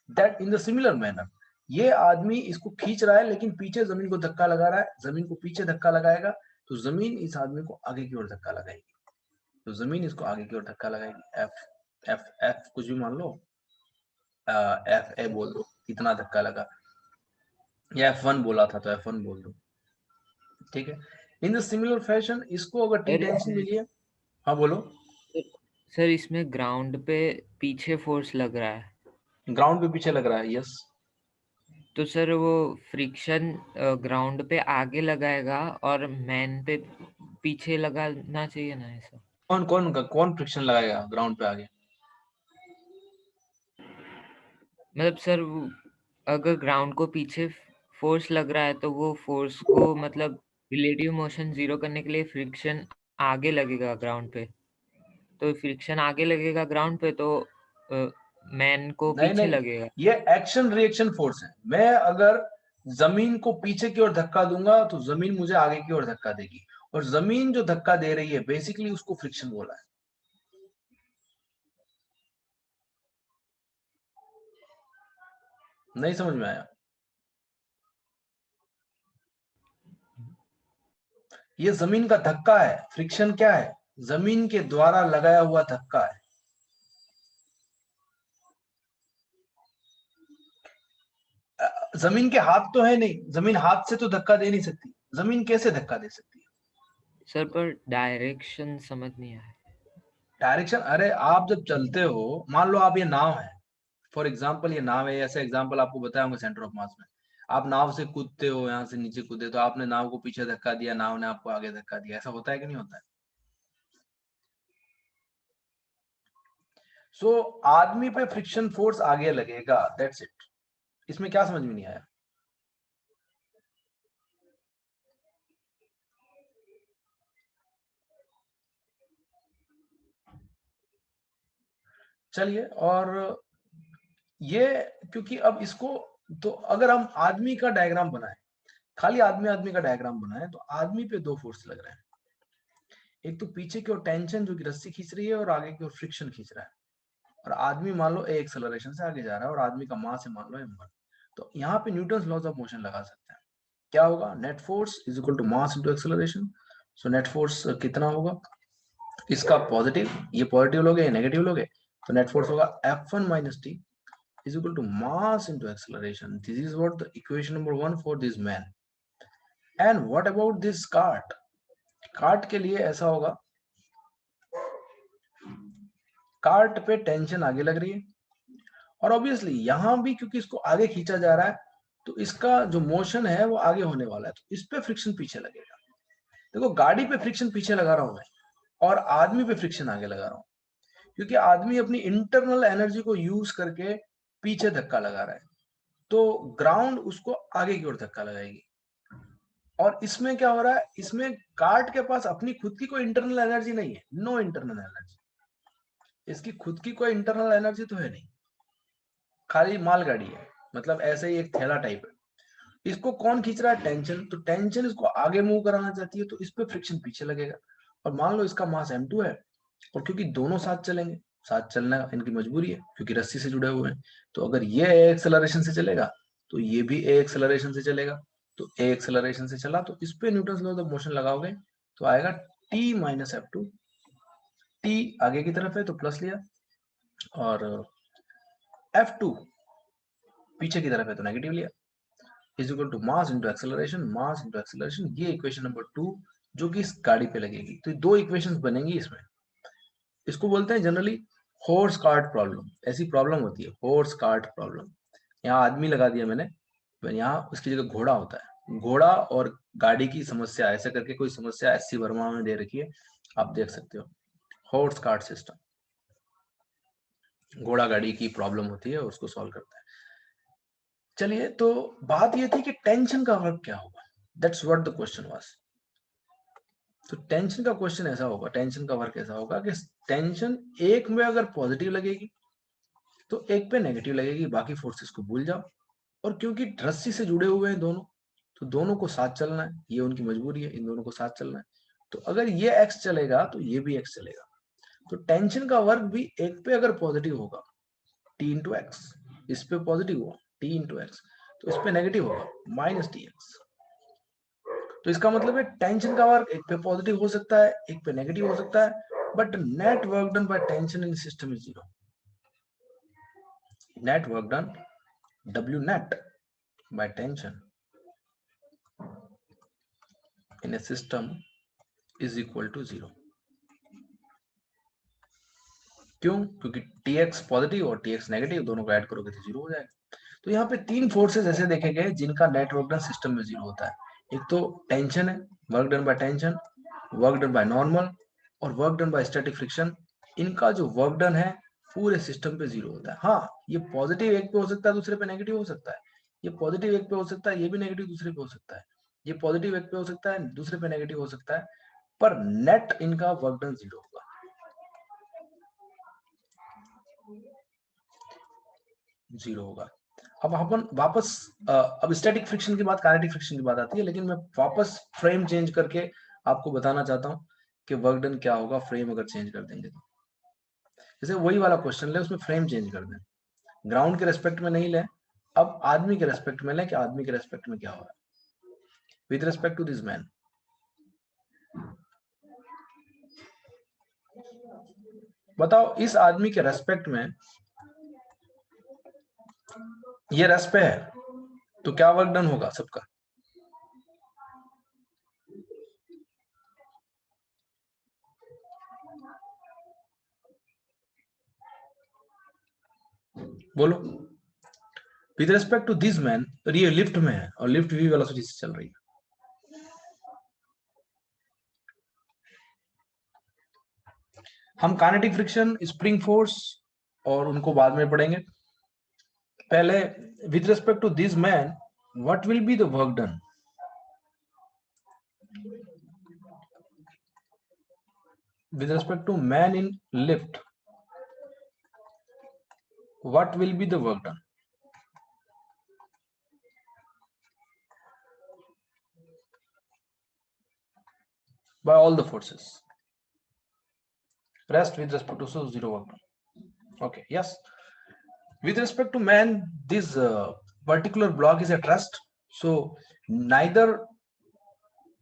That in the similar manner, ये आदमी इसको खींच रहा है लेकिन पीछे जमीन को धक्का लगा रहा है, जमीन को पीछे धक्का लगाएगा तो जमीन इस आदमी को आगे की ओर धक्का लगाएगी, तो जमीन इसको आगे की ओर धक्का लगाएगी। एफ एफ एफ कुछ भी मान लो, एफ ए बोल दो, कितना धक्का लगा, या F1 बोला था तो F1 बोल दो, ठीक है। इन द सिमिलर फैशन इसको अगर टी टेंशन मिली है, हाँ बोलो। सर इसमें ग्राउंड पे पीछे फोर्स लग रहा है, ग्राउंड पे पीछे लग रहा है, यस। तो सर वो फ्रिक्शन ग्राउंड पे आगे लगाएगा और मैन पे पीछे लगाना चाहिए ना ऐसा? कौन फ्रिक्शन लगाएगा ग्राउंड पे आगे? मतलब सर अगर ग्राउंड को पीछे फोर्स लग रहा है तो वो फोर्स को मतलब रिलेटिव मोशन जीरो करने के लिए फ्रिक्शन आगे लगेगा ग्राउंड पे, तो फ्रिक्शन आगे लगेगा ग्राउंड पे तो मैन को नहीं पीछे नहीं, लगेगा। ये एक्शन रिएक्शन फोर्स है। मैं अगर जमीन को पीछे की ओर धक्का दूंगा तो जमीन मुझे आगे की ओर धक्का देगी, और जमीन जो धक्का दे रही है बेसिकली उसको फ्रिक्शन बोला है। नहीं समझ में आया? ये जमीन का धक्का है, फ्रिक्शन क्या है? जमीन के द्वारा लगाया हुआ धक्का है। जमीन के हाथ तो है नहीं, जमीन हाथ से तो धक्का दे नहीं सकती, जमीन कैसे धक्का दे सकती है? सर पर डायरेक्शन समझ नहीं आया। डायरेक्शन, अरे आप जब चलते हो, मान लो आप, ये नाव है, फॉर एग्जाम्पल ये नाव है, ऐसा एग्जाम्पल आपको बताया होंगे सेंटर ऑफ मास में। आप नाव से कूदते हो, यहाँ से नीचे कूदे, तो आपने नाव को पीछे धक्का दिया, नाव ने आपको आगे धक्का दिया, ऐसा होता है कि नहीं होता है? सो आदमी पे फ्रिक्शन फोर्स आगे लगेगा, दैट्स इट। इसमें क्या समझ में नहीं आया? चलिए, और ये क्योंकि अब इसको, तो अगर हम आदमी का डायग्राम बनाए, खाली आदमी आदमी का डायग्राम बनाए, तो आदमी पे दो फोर्स लग रहे हैं। एक तो पीछे की ओर टेंशन जो कि रस्सी खींच रही है, और आगे की ओर फ्रिक्शन खींच रहा है। और आदमी मान लो एक्सेलरेशन से आगे जा रहा है, और आदमी का मास है मान लो m1। तो यहाँ पे न्यूटन लॉज ऑफ मोशन लगा सकते हैं। क्या होगा? Net force is equal to mass into acceleration. So net force कितना होगा? इसका पॉजिटिव, ये पॉजिटिव लोगे, ये नेगेटिव लोगे, तो नेट फोर्स होगा F1 minus T is equal to mass into acceleration. This is what the equation number 1 for this man. And what about this cart? Cart के लिए ऐसा होगा, कार्ट पे टेंशन आगे लग रही है, और ऑब्वियसली यहां भी क्योंकि इसको आगे खींचा जा रहा है, तो इसका जो मोशन है वो आगे होने वाला है, तो इस पे फ्रिक्शन पीछे लगेगा। देखो, गाड़ी पे फ्रिक्शन पीछे लगा रहा हूं मैं, और आदमी पे फ्रिक्शन आगे लगा रहा हूं, क्योंकि आदमी अपनी इंटरनल एनर्जी को यूज करके पीछे धक्का लगा रहा है, तो ग्राउंड उसको आगे की ओर धक्का लगाएगी। और इसमें क्या हो रहा है? इसमें कार्ट के पास अपनी खुद की कोई इंटरनल एनर्जी नहीं है, नो इंटरनल एनर्जी। इसकी खुद की कोई इंटरनल एनर्जी तो है नहीं, खाली मालगाड़ी है, मतलब ऐसे ही एक थैला टाइप है, इसको कौन खींच रहा है? टेंशन। तो टेंशन इसको आगे मूव कराना चाहती है, तो इस पे फ्रिक्शन पीछे लगेगा। और मान लो इसका मास m2 है, और क्योंकि दोनों साथ चलेंगे, साथ चलना इनकी मजबूरी है क्योंकि रस्सी से जुड़े हुए हैं, तो अगर ये a एक्सेलरेशन से चलेगा तो ये भी a एक्सेलरेशन से चलेगा। तो a एक्सेलरेशन से चला तो इस पे न्यूटन लॉ ऑफ मोशन लगाओगे तो आएगा t माइनस f2। t आगे की तरफ है तो प्लस लिया, और f2 पीछे की तरफ है तो नेगेटिव लिया, is equal to mass into acceleration, mass into acceleration. ये इक्वेशन नंबर 2 जो कि इस गाड़ी पे लगेगी। तो दो इक्वेशंस बनेंगी इसमें। इसको बोलते हैं जनरली हॉर्स कार्ट प्रॉब्लम। ऐसी प्रॉब्लम होती है हॉर्स कार्ट प्रॉब्लम। यहाँ आदमी लगा दिया मैंने, यहाँ उसकी जगह घोड़ा होता है। घोड़ा और गाड़ी की समस्या, ऐसे करके कोई समस्या एससी वर्मा में दे रखी है, आप देख सकते हो। हॉर्स कार्ट सिस्टम, घोड़ा गाड़ी की प्रॉब्लम होती है, उसको सॉल्व करता है। चलिए, तो बात ये थी कि टेंशन का वर्क क्या होगा, that's what the question was. तो टेंशन का क्वेश्चन ऐसा होगा, टेंशन का वर्क ऐसा होगा कि टेंशन एक में अगर पॉजिटिव लगेगी तो एक पे नेगेटिव लगेगी, बाकी फोर्सेस को भूल जाओ। और क्योंकि रस्सी से जुड़े हुए हैं दोनों, तो दोनों को साथ चलना है, ये उनकी मजबूरी है, इन दोनों को साथ चलना है। तो अगर ये एक्स चलेगा तो ये भी एक्स चलेगा। तो टेंशन का वर्क भी एक पे अगर पॉजिटिव होगा टी इंटू एक्स, इस पे पॉजिटिव हुआ टी इंटू एक्स, तो इस पे नेगेटिव होगा माइनस टी एक्स। तो इसका मतलब है टेंशन का वर्क एक पे पॉजिटिव हो सकता है, एक पे नेगेटिव हो सकता है, but net work done by tension in system is zero. Net work done W net by tension in a system is equal to 0। क्यों? क्योंकि Tx पॉजिटिव और Tx नेगेटिव, दोनों को ऐड करोगे तो 0 हो जाएगा। तो यहाँ पे तीन फोर्सेस ऐसे देखे गए जिनका नेट वर्क डन सिस्टम में 0 होता है। एक तो टेंशन है, work done by tension, work done by normal, और work done by static friction. इनका जो वर्क डन है पूरे सिस्टम पे 0 होता है। हाँ, ये पॉजिटिव एक पे हो सकता है, दूसरे पे नेगेटिव हो सकता है। ये पॉजिटिव एक पे हो सकता है, ये भी नेगेटिव दूसरे पे हो सकता है। ये पॉजिटिव एक पे हो सकता है, दूसरे पे नेगेटिव हो सकता है, पर नेट इनका वर्क डन 0 होगा। 0 होगा। अब अपन वापस अब स्टैटिक फ्रिक्शन के बाद काइनेटिक फ्रिक्शन की बात आती है, लेकिन मैं वापस फ्रेम चेंज करके आपको बताना चाहता हूँ कि वर्क डन क्या होगा फ्रेम अगर चेंज कर देंगे तो। जैसे वही वाला क्वेश्चन ले, उसमें फ्रेम चेंज कर दें, ग्राउंड के रेस्पेक्ट में नहीं ले, अब आदमी के रेस्पेक्ट में ले कि आदमी के रेस्पेक्ट में क्या हो रहा है with respect to this man. बताओ, इस आदमी के रेस्पेक्ट में ये रेस पे है, तो क्या वर्क डन होगा सबका? बोलो। With respect to this man, ये लिफ्ट में है और लिफ्ट वी वेलोसिटी से चल रही है। हम काइनेटिक फ्रिक्शन, स्प्रिंग फोर्स और उनको बाद में पढ़ेंगे। पहले with respect to this man what will be the work done. With respect to man in lift what will be the work done. by all the forces, rest with respect to so 0 work done. Okay, yes, with respect to man this particular block is at rest, so neither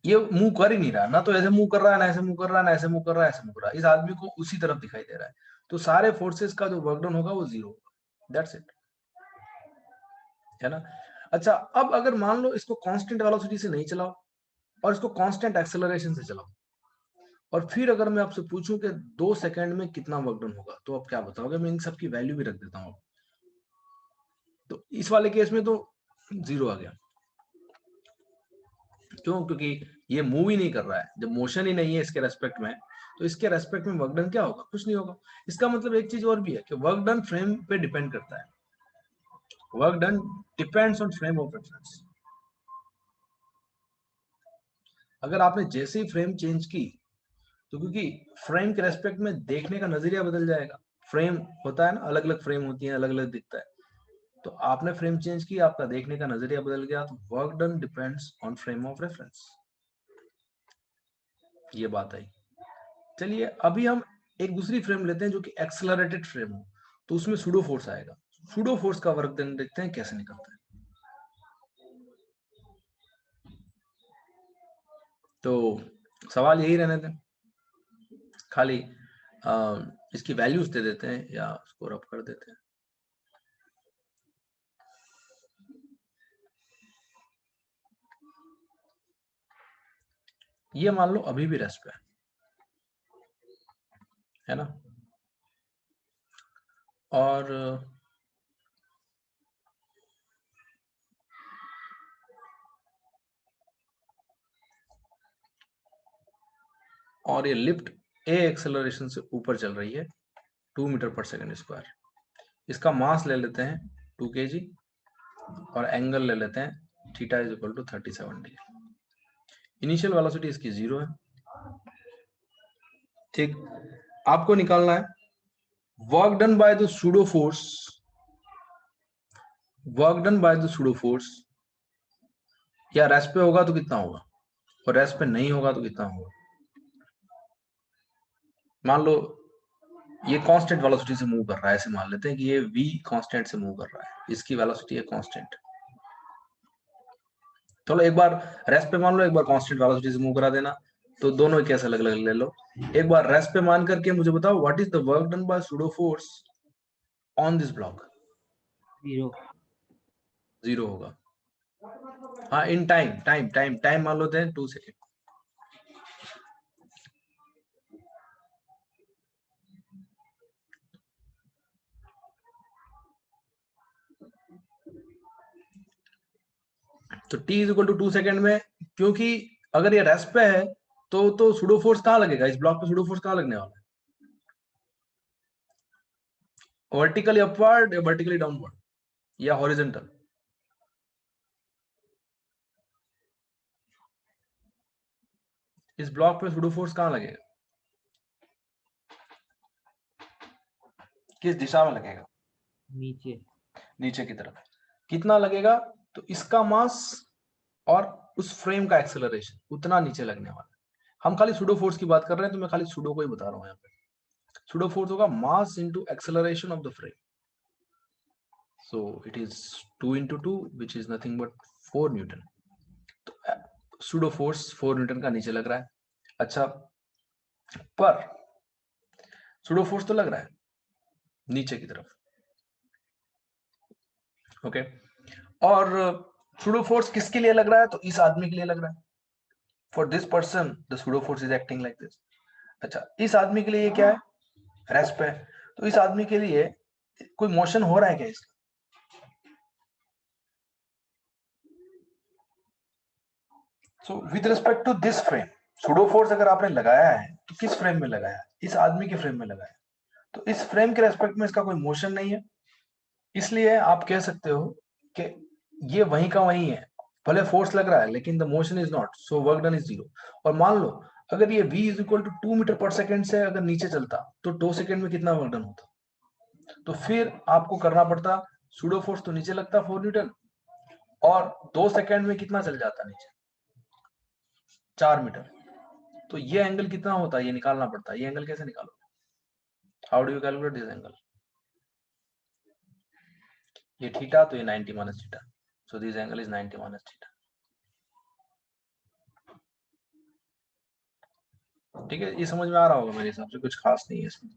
ये move कर ही नहीं रहा, ना तो ऐसे move कर रहा है, ना ऐसे मूव कर रहा है, ना ऐसे मूव कर रहा है, ऐसे मूव कर रहा है। इस आदमी को उसी तरफ दिखाई दे रहा है, तो सारे फोर्सेस का जो वर्क डन होगा वो 0 होगा। दैट्स इट, है ना। अच्छा, अब अगर मान लो इसको कांस्टेंट वेलोसिटी से नहीं चलाओ और इसको कांस्टेंट एक्सेलरेशन से चलाओ, और फिर अगर मैं आपसे पूछूं कि 2 सेकंड में कितना वर्क डन होगा, तो आप क्या बताओगे? मैं इन सब की वैल्यू भी रख देता हूं। तो इस वाले केस में तो 0 आ गया। क्यों? क्योंकि ये मूव ही नहीं कर रहा है। जब मोशन ही नहीं है इसके रेस्पेक्ट में, तो इसके रेस्पेक्ट में वर्क डन क्या होगा? कुछ नहीं होगा। इसका मतलब एक चीज और भी है कि वर्क डन फ्रेम पे डिपेंड करता है। Work done depends on frame of reference. अगर आपने जैसे ही फ्रेम चेंज की, तो क्योंकि फ्रेम के रेस्पेक्ट में देखने का नजरिया बदल जाएगा। फ्रेम होता है ना, अलग अलग फ्रेम होती है, अलग अलग दिखता है। तो आपने फ्रेम चेंज की, आपका देखने का नजरिया बदल गया, तो work done depends on frame of reference. ये बात आई। चलिए अभी हम एक दूसरी फ्रेम लेते हैं जो कि एक्सेलरेटेड फ्रेम हो, तो उसमें सूडो फोर्स आएगा। सूडो फोर्स का वर्क डन देखते हैं कैसे निकलता है। तो सवाल यही रहने दें, खाली इसकी वैल्यूज दे देते हैं या उसको रब कर देते हैं। ये मान लो अभी भी रेस्ट पे है ना, और ये लिफ्ट ए एक्सेलरेशन से ऊपर चल रही है 2 मीटर पर सेकंड स्क्वायर। इसका मास ले लेते हैं 2 kg और एंगल ले लेते हैं theta is equal to 37 degree. Initial velocity इसकी 0 है। ठीक, आपको निकालना है work done by the pseudo force, work done by the pseudo force या रेस्ट पे होगा तो कितना होगा, और रेस्ट पे नहीं होगा तो कितना होगा। मान लो ये कांस्टेंट वेलोसिटी से मूव कर रहा है, ऐसे मान लेते हैं कि ये v कांस्टेंट से मूव कर रहा है, इसकी वेलोसिटी है कांस्टेंट। चलो एक बार रेस्ट पे मान लो, एक बार कांस्टेंट वेलोसिटी से मूव करा देना, तो दोनों केस अलग अलग ले लो। एक बार रेस्ट पे मान करके मुझे बताओ what is the work done by pseudo force on this block. 0 होगा। हाँ, in time time time time मान लेते हैं 2 सेकेंड। तो t is equal to 2 second में, क्योंकि अगर ये रेस्ट पे है तो सूडो फोर्स कहाँ लगेगा, इस ब्लॉक पे सूडो फोर्स कहाँ लगने वाला है, वर्टिकली अपवर्ड या वर्टिकली डाउनवर्ड या हॉरिजॉन्टल। इस ब्लॉक पे सूडो फोर्स कहाँ लगेगा, किस दिशा में लगेगा, नीचे नीचे की तरफ। कितना लगेगा, तो इसका मास और उस फ्रेम का एक्सेलरेशन उतना नीचे लगने वाला है। हम खाली सूडो फोर्स की बात कर रहे हैं, तो मैं खाली सूडो को ही बता रहा हूं यहाँ पे। सूडो फोर्स होगा मास into acceleration of the frame, so it is 2 into 2 which is nothing but 4 Newton. तो सूडो फोर्स 4 न्यूटन का नीचे लग रहा है। अच्छा, पर सूडो फोर्स तो लग रहा है नीचे की तरफ, ओके। और सूडो फोर्स किसके लिए लग रहा है, तो इस आदमी के लिए लग रहा है। For this person the pseudo force is acting like this. अच्छा, इस आदमी के लिए ये क्या है, रेस्ट पे, तो इस आदमी के लिए कोई मोशन हो रहा है क्या इसका, so with respect to this frame pseudo force अगर आपने लगाया है तो किस फ्रेम में लगाया है, इस आदमी के फ्रेम में लगाया है, तो इस फ्रेम के रेस्पेक्ट में इसका कोई मोशन नहीं है, इसलिए आप कह सकते हो कि ये वहीं का वहीं है, भले फोर्स लग रहा है लेकिन the motion is not, so work done is 0। और मान लो अगर ये v is equal to 2 metre per second से अगर नीचे चलता तो 2 सेकंड में कितना वर्क डन होता, तो फिर आपको करना पड़ता सूडो फोर्स तो नीचे लगता 4 न्यूटन और 2 सेकंड में कितना चल जाता नीचे, 4 मीटर। तो ये एंगल कितना होता है ये निकालना पड़ता है। ये एंगल कैसे निकालो, how do you calculate this angle, ये थीटा तो ये 90 minus theta, so this angle is 90 minus theta. ठीक है, ये समझ में आ रहा होगा मेरे हिसाब से, कुछ खास नहीं है इसमें।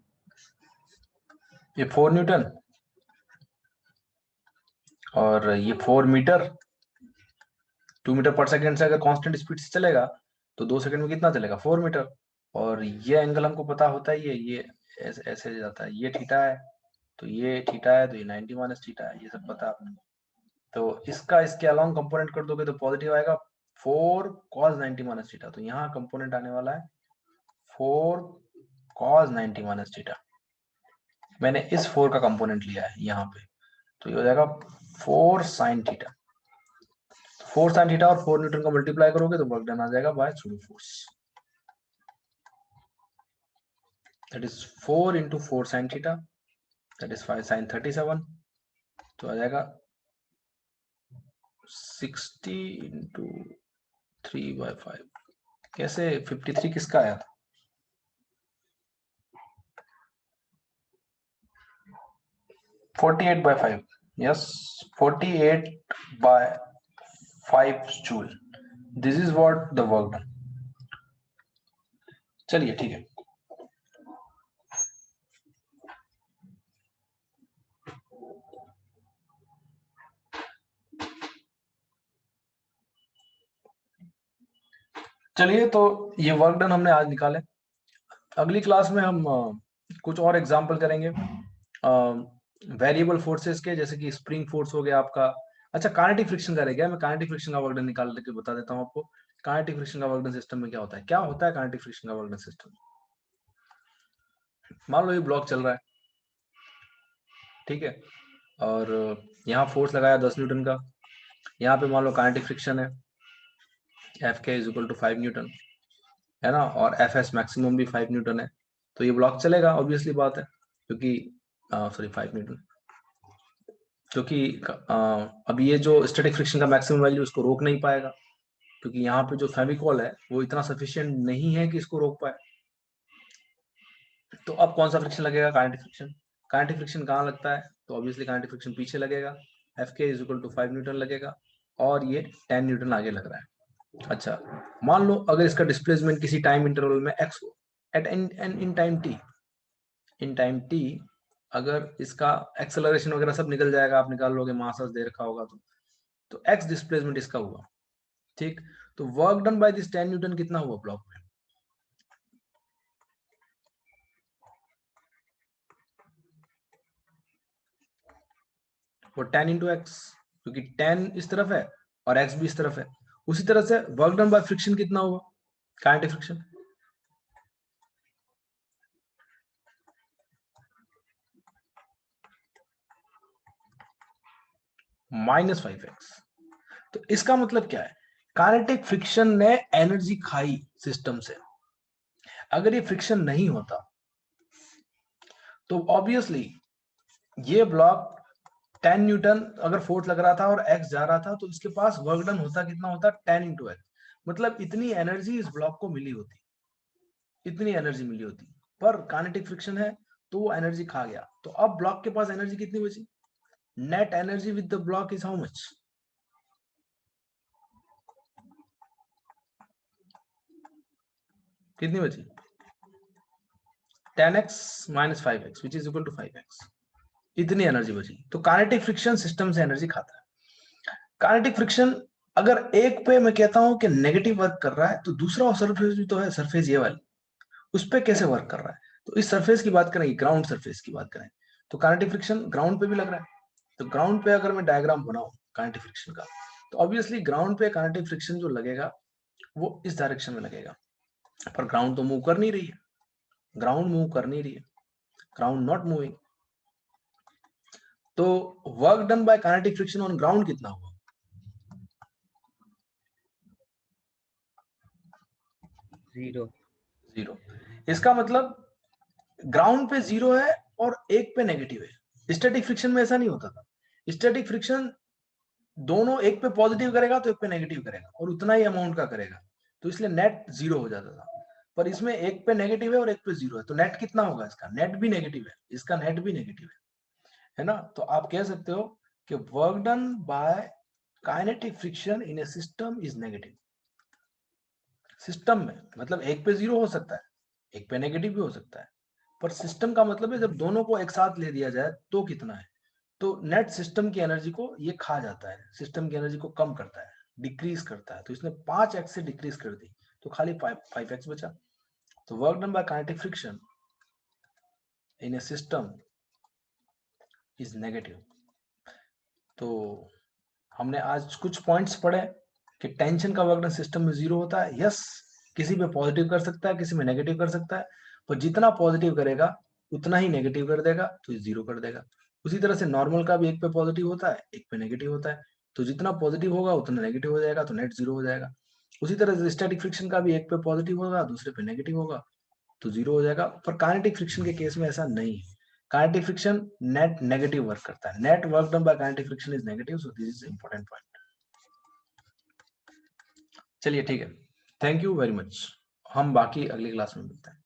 ये 4 न्यूटन और ये 4 मीटर, 2 मीटर पर सेकंड से अगर कांस्टेंट स्पीड से चलेगा तो 2 सेकंड में कितना चलेगा, 4 मीटर। और ये एंगल हमको पता होता है, ये ऐसे ऐसे जाता है, ये थीटा है तो ये थीटा है, तो ये 90 माइनस थीटा है, ये सब पता है आपने। तो इसका इसके अलोंग कंपोनेंट कर दोगे तो पॉजिटिव आएगा 4 cos 90 माइनस थीटा, तो यहाँ कंपोनेंट आने वाला है 4 cos 90 माइनस थीटा। मैंने इस 4 का कंपोनेंट लिया है यहाँ पे, तो ये हो जाएगा 4 sin थीटा। 4 sin थीटा और 4 न्यूटन का मल्टीप्लाई करोगे तो वर्क डन आ जाएगा by pseudo force, that is 4 into 4 sin theta, that is 5 sin 37, तो आ जाएगा 60 इंटू 3/5। कैसे 53 किसका आया था? (48/5) yes, 48/5 joule. This is what the work done. चलिए ठीक है, चलिए तो ये वर्क डन हमने आज निकाले। अगली क्लास में हम कुछ और एग्जाम्पल करेंगे वेरिएबल फोर्सेस के, जैसे कि स्प्रिंग फोर्स हो गया आपका। अच्छा, काइनेटिक फ्रिक्शन का रह गया, मैं काइनेटिक फ्रिक्शन का वर्क डन निकाल के बता देता हूँ आपको। काइनेटिक फ्रिक्शन का वर्क डन सिस्टम में क्या होता है, काइनेटिक फ्रिक्शन का वर्क डन सिस्टम। मान लो ये ब्लॉक चल रहा है, ठीक है, और यहाँ फोर्स लगाया 10 न्यूटन का। यहाँ पे मान लो काइनेटिक फ्रिक्शन है Fk = 5 न्यूटन, है ना, और Fs मैक्सिमम भी 5 न्यूटन है। तो ये ब्लॉक चलेगा, ऑब्वियसली बात है, क्योंकि 5 न्यूटन, क्योंकि अभी ये जो स्टैटिक फ्रिक्शन का मैक्सिमम वैल्यू इसको रोक नहीं पाएगा, क्योंकि यहाँ पे जो फेविकॉल है वो इतना सफिशिएंट नहीं है कि इसको रोक पाए। तो अब कौन सा फ्रिक्शन लगेगा? Kinetic friction. काइनेटिक फ्रिक्शन कहाँ लगता है? तो ऑब्वियसली काइनेटिक फ्रिक्शन पीछे लगेगा, Fk = 5 न्यूटन लगेगा, और ये 10 न्यूटन आगे लग रहा है। अच्छा, मान लो अगर इसका डिस्प्लेसमेंट किसी टाइम इंटरवल में x हो, एट इन टाइम t, अगर इसका एक्सेलरेशन वगैरह सब निकल जाएगा, आप निकाल लोगे, मास दे रखा होगा, तो x डिस्प्लेसमेंट इसका हुआ, ठीक। तो work done by this 10 Newton कितना हुआ ब्लॉक में? वो 10 इंटू एक्स, क्योंकि 10 इस तरफ है और x भी इस तरफ है। उसी तरह से वर्क डन बाय फ्रिक्शन कितना हुआ? Kinetic friction -5x। तो इसका मतलब क्या है? काइनेटिक फ्रिक्शन ने एनर्जी खाई सिस्टम से। अगर ये फ्रिक्शन नहीं होता तो ऑब्वियसली ये ब्लॉक 10 न्यूटन अगर फोर्स लग रहा था और x जा रहा था, तो इसके पास वर्क डन होता कितना होता? 10 इंटू एक्स। मतलब इतनी एनर्जी इस ब्लॉक को मिली होती, इतनी एनर्जी मिली होती, पर काइनेटिक फ्रिक्शन है तो वो एनर्जी खा गया। तो अब ब्लॉक के पास एनर्जी कितनी बची? Net energy with the block is how much? कितनी बची? 10x - 5x which is equal to 5x। इतनी एनर्जी बची। तो काइनेटिक फ्रिक्शन सिस्टम से एनर्जी खाता है। काइनेटिक फ्रिक्शन अगर एक पे मैं कहता हूं कि नेगेटिव वर्क कर रहा है, तो दूसरा सरफेस भी तो है, सरफेस ये वाली, उस पे कैसे वर्क कर रहा है? तो इस सरफेस की बात करें, ग्राउंड सरफेस की बात करें, तो काइनेटिक फ्रिक्शन ग्राउंड पे भी लग रहा है। तो ग्राउंड पे अगर मैं डायग्राम बनाऊं काइनेटिक फ्रिक्शन का, तो ऑब्वियसली ग्राउंड पे काइनेटिक फ्रिक्शन जो लगेगा वो इस डायरेक्शन में लगेगा, पर ग्राउंड तो मूव कर नहीं रही है, ग्राउंड मूव कर नहीं रही है, ग्राउंड नॉट मूविंग। तो work done bye kinetic friction on ground कितना हुआ? 0। इसका मतलब ग्राउंड पे 0 है और एक पे नेगेटिव है। स्टैटिक फ्रिक्शन में ऐसा नहीं होता था। स्टैटिक फ्रिक्शन दोनों एक पे पॉजिटिव करेगा तो एक पे नेगेटिव करेगा, और उतना ही अमाउंट का करेगा, तो इसलिए नेट 0 हो जाता था। पर इसमें एक पे नेगेटिव है और एक पे 0 है, तो नेट कितना होगा? इसका नेट भी नेगेटिव है, इसका नेट भी नेगेटिव है ना। तो आप कह सकते हो कि work done bye kinetic friction in A system is negative. System में मतलब एक पे 0 हो सकता है, एक पे नेगेटिव भी हो सकता है, पर सिस्टम का मतलब है जब दोनों को एक साथ ले दिया जाए तो कितना है? तो नेट सिस्टम की एनर्जी को ये खा जाता है, सिस्टम की एनर्जी को कम करता है, डिक्रीज करता है। तो इसने 5x से डिक्रीज कर दी, तो खाली 5x बचा। तो work done bye kinetic friction in A system is negative. तो हमने आज कुछ पॉइंट्स पढ़े कि टेंशन का वर्क डन सिस्टम में 0 होता है। यस, किसी में पॉजिटिव कर सकता है, किसी में नेगेटिव कर सकता है, पर जितना पॉजिटिव करेगा उतना ही नेगेटिव कर देगा, तो 0 कर देगा। उसी तरह से नॉर्मल का भी एक पे पॉजिटिव होता है, एक पे नेगेटिव होता है, तो जितना पॉजिटिव होगा उतना नेगेटिव हो जाएगा, तो नेट 0 हो जाएगा। उसी तरह से स्टैटिक फ्रिक्शन का भी एक पे पॉजिटिव होगा, दूसरे पे नेगेटिव होगा, तो 0 हो जाएगा। पर काइनेटिक फ्रिक्शन के केस में ऐसा नहीं है। Kinetic friction net negative work करता है, net work done bye kinetic friction is negative, so this is important point. चलिए ठीक है, थैंक यू वेरी मच, हम बाकी अगली क्लास में मिलते हैं।